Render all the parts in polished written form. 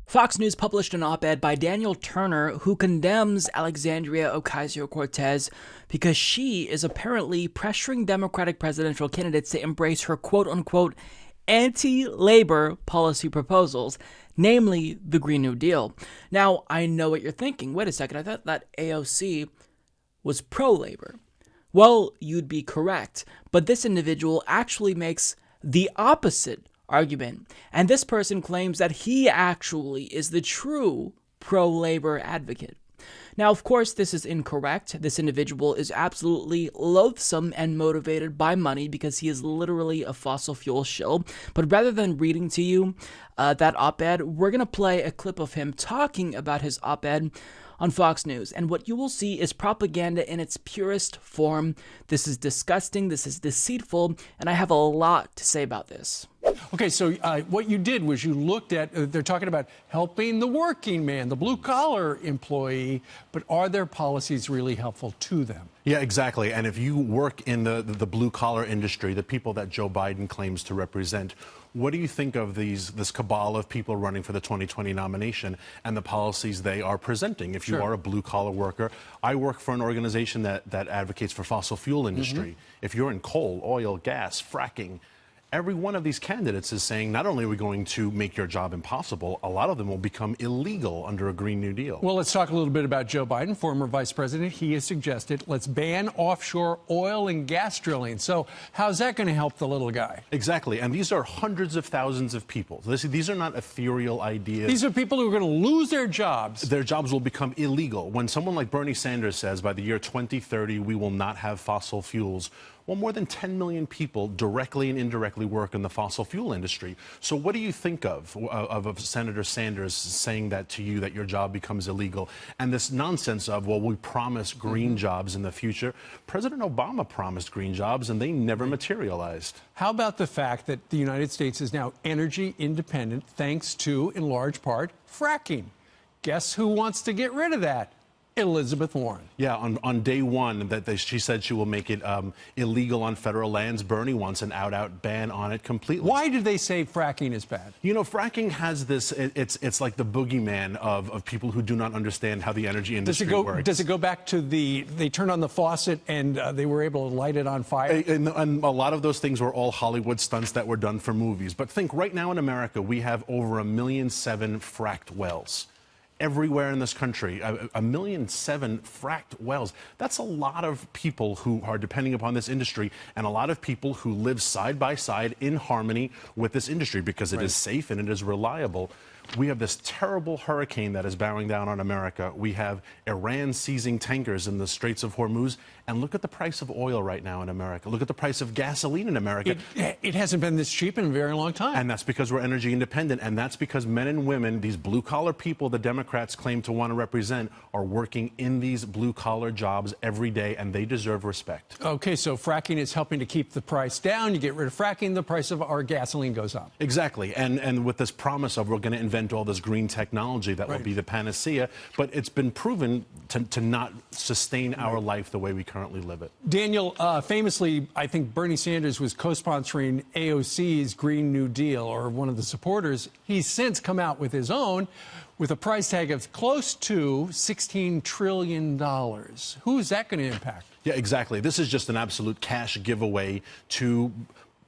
Fox News published an op-ed by Daniel Turner who condemns Alexandria Ocasio-Cortez because she is apparently pressuring Democratic presidential candidates to embrace her quote-unquote anti-labor policy proposals, namely the Green New Deal. Now, I know what you're thinking. Wait a second, I thought that AOC was pro-labor. Well, you'd be correct, but this individual actually makes the opposite argument, and this person claims that he actually is the true pro-labor advocate. Now, of course, this is incorrect. This individual is absolutely loathsome and motivated by money because he is literally a fossil fuel shill. But rather than reading to you that op-ed, we're going to play a clip of him talking about his op-ed on Fox News. And what you will see is propaganda in its purest form. This is disgusting, this is deceitful, and I have a lot to say about this. Okay, so what you did was you looked at, they're talking about helping the working man, the blue-collar employee, but are their policies really helpful to them? Yeah, exactly. And if you work in the blue-collar industry, the people that Joe Biden claims to represent, what do you think of this cabal of people running for the 2020 nomination and the policies they are presenting? If you are a blue-collar worker, I work for an organization that advocates for fossil fuel industry. If you're in coal, oil, gas, fracking, every one of these candidates is saying not only are we going to make your job impossible, a lot of them will become illegal under a Green New Deal. Well, let's talk a little bit about Joe Biden, former vice president. He has suggested let's ban offshore oil and gas drilling. So how's that going to help the little guy? Exactly. And these are hundreds of thousands of people. These are not ethereal ideas. These are people who are going to lose their jobs. Their jobs will become illegal. When someone like Bernie Sanders says by the year 2030 we will not have fossil fuels, well, more than 10 million people directly and indirectly work in the fossil fuel industry. So what do you think of Senator Sanders saying that to you, that your job becomes illegal? And this nonsense of, well, we promise green jobs in the future. President Obama promised green jobs, and they never materialized. How about the fact that the United States is now energy independent thanks to, in large part, fracking? Guess who wants to get rid of that? Elizabeth Warren. Yeah, on day one, she said she will make it illegal on federal lands. Bernie wants an out ban on it completely. Why do they say fracking is bad? You know, fracking has this, it's like the boogeyman of people who do not understand how the energy industry works. Does it go back to they turned on the faucet and they were able to light it on fire? And a lot of those things were all Hollywood stunts that were done for movies. But think, right now in America, we have over 1.7 million fracked wells. Everywhere in this country, 1.7 million fracked wells. That's a lot of people who are depending upon this industry, and a lot of people who live side by side in harmony with this industry because it is safe and it is reliable. We have this terrible hurricane that is bearing down on America. We have Iran seizing tankers in the Straits of Hormuz. And look at the price of oil right now in America. Look at the price of gasoline in America. It hasn't been this cheap in a very long time. And that's because we're energy independent. And that's because men and women, these blue-collar people the Democrats claim to want to represent, are working in these blue-collar jobs every day, and they deserve respect. Okay, so fracking is helping to keep the price down. You get rid of fracking, the price of our gasoline goes up. Exactly. And with this promise of we're going to invent all this green technology that will be the panacea, but it's been proven to not sustain our life the way we currently live it. Daniel, famously, I think Bernie Sanders was co-sponsoring AOC's Green New Deal, or one of the supporters. He's since come out with his own, with a price tag of close to $16 trillion. Who is that going to impact? Yeah, exactly. This is just an absolute cash giveaway to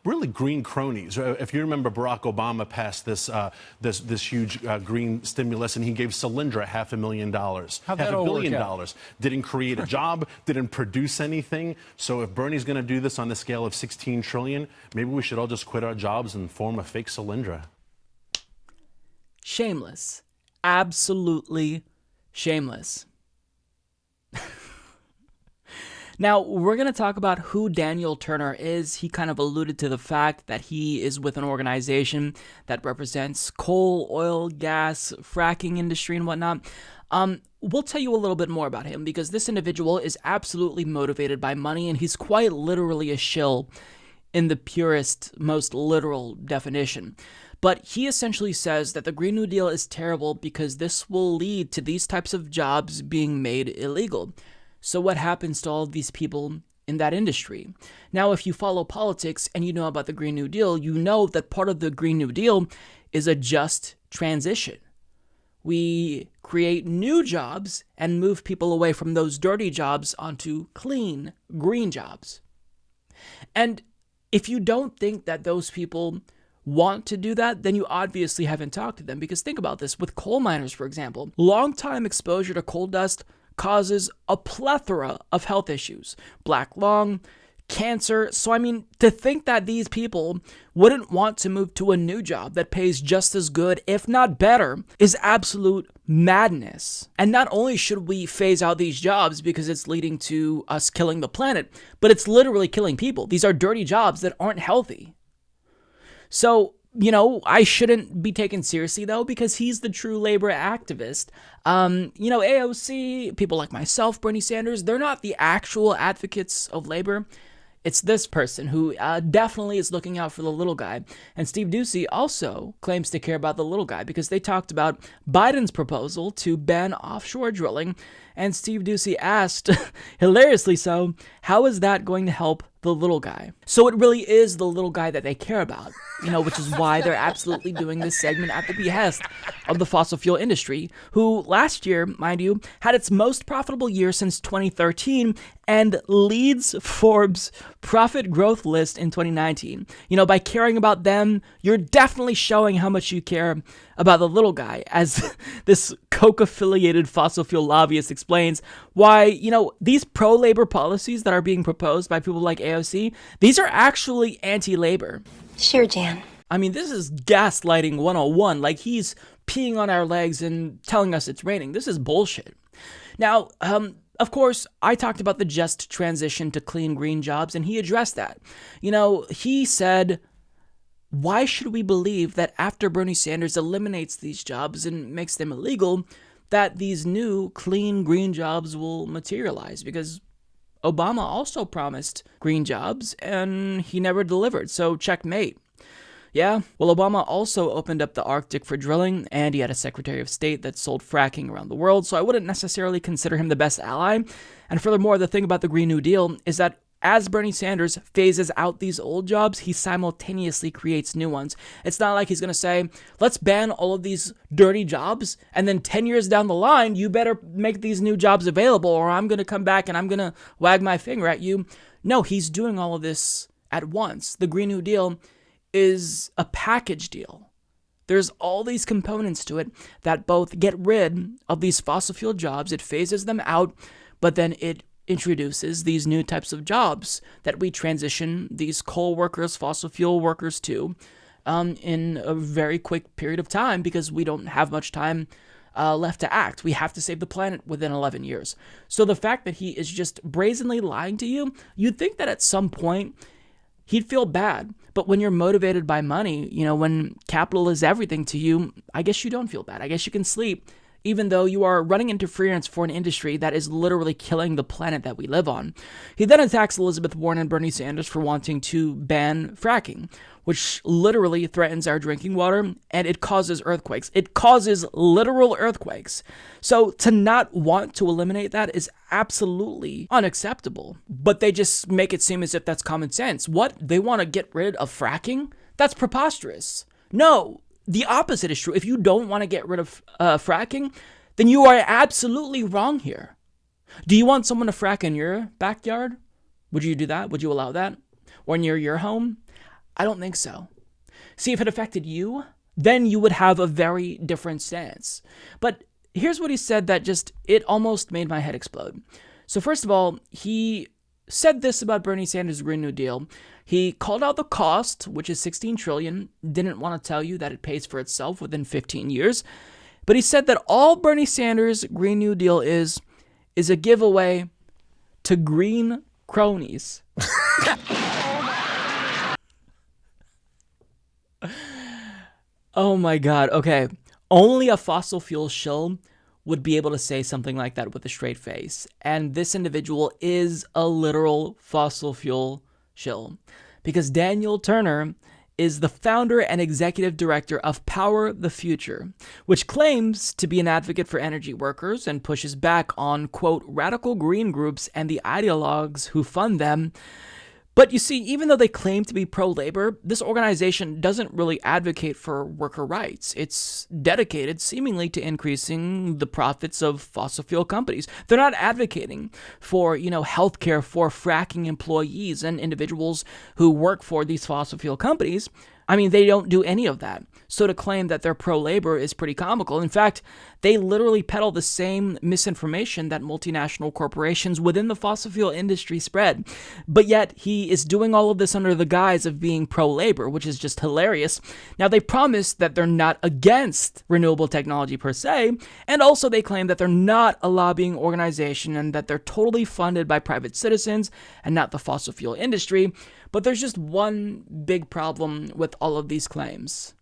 really green cronies. If you remember, Barack Obama passed this huge green stimulus, and he gave Solyndra $500,000. How'd that all work out? $500 million. Didn't create a job, didn't produce anything. So if Bernie's going to do this on the scale of 16 trillion, maybe we should all just quit our jobs and form a fake Solyndra. Shameless. Absolutely shameless. Now, we're going to talk about who Daniel Turner is. He kind of alluded to the fact that he is with an organization that represents coal, oil, gas, fracking industry and whatnot. We'll tell you a little bit more about him because this individual is absolutely motivated by money, and he's quite literally a shill in the purest, most literal definition. But he essentially says that the Green New Deal is terrible because this will lead to these types of jobs being made illegal. So what happens to all of these people in that industry? Now, if you follow politics and you know about the Green New Deal, you know that part of the Green New Deal is a just transition. we create new jobs and move people away from those dirty jobs onto clean, green jobs. And if you don't think that those people want to do that, then you obviously haven't talked to them. Because think about this, with coal miners, for example, long-time exposure to coal dust causes a plethora of health issues, black lung, cancer. So I mean, to think that these people wouldn't want to move to a new job that pays just as good, if not better, is absolute madness. And not only should we phase out these jobs because it's leading to us killing the planet, but it's literally killing people. These are dirty jobs that aren't healthy. So, I shouldn't be taken seriously, though, because he's the true labor activist. AOC, people like myself, Bernie Sanders, they're not the actual advocates of labor. It's this person who definitely is looking out for the little guy. And Steve Doocy also claims to care about the little guy because they talked about Biden's proposal to ban offshore drilling. And Steve Doocy asked, hilariously so, how is that going to help the little guy? So it really is the little guy that they care about, which is why they're absolutely doing this segment at the behest of the fossil fuel industry, who last year, mind you, had its most profitable year since 2013 and leads Forbes' profit growth list in 2019. By caring about them, you're definitely showing how much you care about the little guy, as this Coke-affiliated fossil fuel lobbyist explains why, these pro-labor policies that are being proposed by people like AOC, these are actually anti-labor. Sure, Jan. I mean, this is gaslighting 101, like he's peeing on our legs and telling us it's raining. This is bullshit. Now, of course, I talked about the just transition to clean green jobs, and he addressed that. He said, why should we believe that after Bernie Sanders eliminates these jobs and makes them illegal, that these new clean green jobs will materialize? Because Obama also promised green jobs and he never delivered, so checkmate. Yeah, well, Obama also opened up the Arctic for drilling, and he had a Secretary of State that sold fracking around the world, so I wouldn't necessarily consider him the best ally. And furthermore, the thing about the Green New Deal is that as Bernie Sanders phases out these old jobs, he simultaneously creates new ones. It's not like he's going to say, let's ban all of these dirty jobs, and then 10 years down the line, you better make these new jobs available, or I'm going to come back and I'm going to wag my finger at you. No, he's doing all of this at once. The Green New Deal is a package deal. There's all these components to it that both get rid of these fossil fuel jobs, it phases them out, but then it introduces these new types of jobs that we transition these coal workers, fossil fuel workers to in a very quick period of time, because we don't have much time left to act. We have to save the planet within 11 years. So the fact that he is just brazenly lying to you, you'd think that at some point he'd feel bad. But when you're motivated by money, when capital is everything to you, I guess you don't feel bad. I guess you can sleep, even though you are running interference for an industry that is literally killing the planet that we live on. He then attacks Elizabeth Warren and Bernie Sanders for wanting to ban fracking, which literally threatens our drinking water, and it causes earthquakes. It causes literal earthquakes. So to not want to eliminate that is absolutely unacceptable. But they just make it seem as if that's common sense. What? They want to get rid of fracking? That's preposterous. No. The opposite is true. If you don't want to get rid of fracking, then you are absolutely wrong here. Do you want someone to frack in your backyard? Would you do that? Would you allow that? Or near your home? I don't think so. See, if it affected you, then you would have a very different stance. But here's what he said that it almost made my head explode. So first of all, he said this about Bernie Sanders' Green New Deal. He called out the cost, which is $16 trillion, didn't want to tell you that it pays for itself within 15 years. But he said that all Bernie Sanders' Green New Deal is a giveaway to green cronies. Oh my God. Okay. Only a fossil fuel shill would be able to say something like that with a straight face. And this individual is a literal fossil fuel shill, because Daniel Turner is the founder and executive director of Power the Future, which claims to be an advocate for energy workers and pushes back on, quote, radical green groups and the ideologues who fund them. But you see, even though they claim to be pro-labor, this organization doesn't really advocate for worker rights. It's dedicated seemingly to increasing the profits of fossil fuel companies. They're not advocating for, healthcare for fracking employees and individuals who work for these fossil fuel companies. I mean, they don't do any of that. So to claim that they're pro-labor is pretty comical. In fact, they literally peddle the same misinformation that multinational corporations within the fossil fuel industry spread. But yet, he is doing all of this under the guise of being pro-labor, which is just hilarious. Now, they promise that they're not against renewable technology per se, and also they claim that they're not a lobbying organization and that they're totally funded by private citizens and not the fossil fuel industry. But there's just one big problem with all of these claims.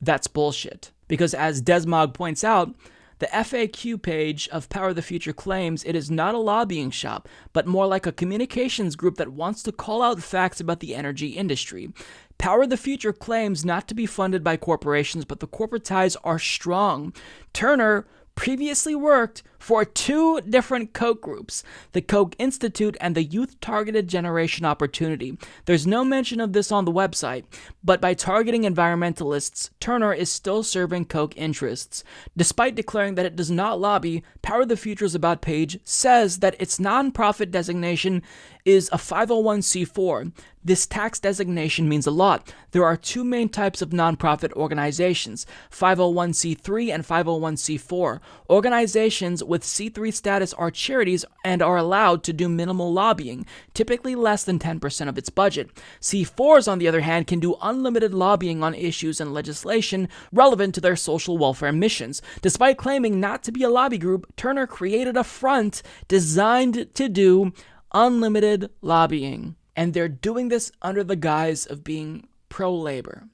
That's bullshit. Because as Desmog points out, the FAQ page of Power the Future claims it is not a lobbying shop, but more like a communications group that wants to call out facts about the energy industry. Power the Future claims not to be funded by corporations, but the corporate ties are strong. Turner previously worked for 2 different Koch groups, the Koch Institute and the Youth Targeted Generation Opportunity. There's no mention of this on the website, but by targeting environmentalists, Turner is still serving Koch interests. Despite declaring that it does not lobby, Power the Future's About page says that its nonprofit designation is a 501c4. This tax designation means a lot. There are 2 main types of nonprofit organizations, 501c3 and 501c4. Organizations with C3 status are charities and are allowed to do minimal lobbying, typically less than 10% of its budget. C4s, on the other hand, can do unlimited lobbying on issues and legislation relevant to their social welfare missions. Despite claiming not to be a lobby group, Turner created a front designed to do unlimited lobbying. And they're doing this under the guise of being pro-labor.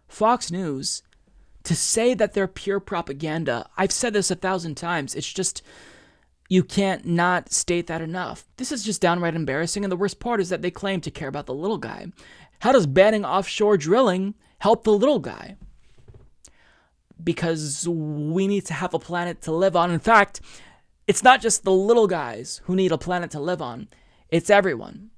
Fox News, to say that they're pure propaganda, I've said this 1,000 times, it's just, you can't not state that enough. This is just downright embarrassing, and the worst part is that they claim to care about the little guy. How does banning offshore drilling help the little guy? Because we need to have a planet to live on. In fact, it's not just the little guys who need a planet to live on, it's everyone.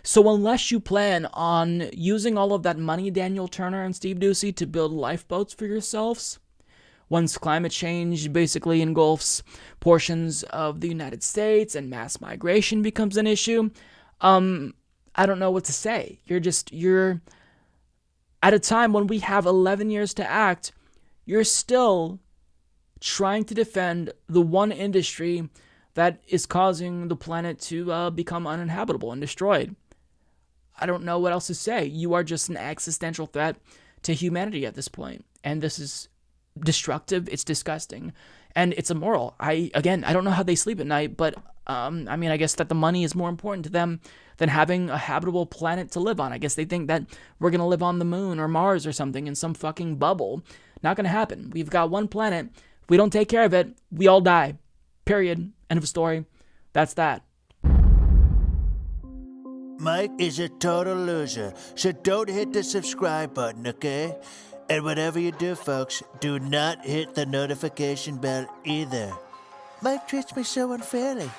So unless you plan on using all of that money, Daniel Turner and Steve Doocy, to build lifeboats for yourselves, once climate change basically engulfs portions of the United States and mass migration becomes an issue, I don't know what to say. You're at a time when we have 11 years to act, you're still trying to defend the one industry that is causing the planet to become uninhabitable and destroyed. I don't know what else to say. You are just an existential threat to humanity at this point. And this is destructive, it's disgusting, and it's immoral. I don't know how they sleep at night, but I guess that the money is more important to them than having a habitable planet to live on. I guess they think that we're going to live on the moon or Mars or something in some fucking bubble. Not going to happen. We've got one planet. If we don't take care of it, we all die. Period. End of story. That's that. Mike is a total loser, so don't hit the subscribe button, okay? And whatever you do, folks, do not hit the notification bell either. Mike treats me so unfairly.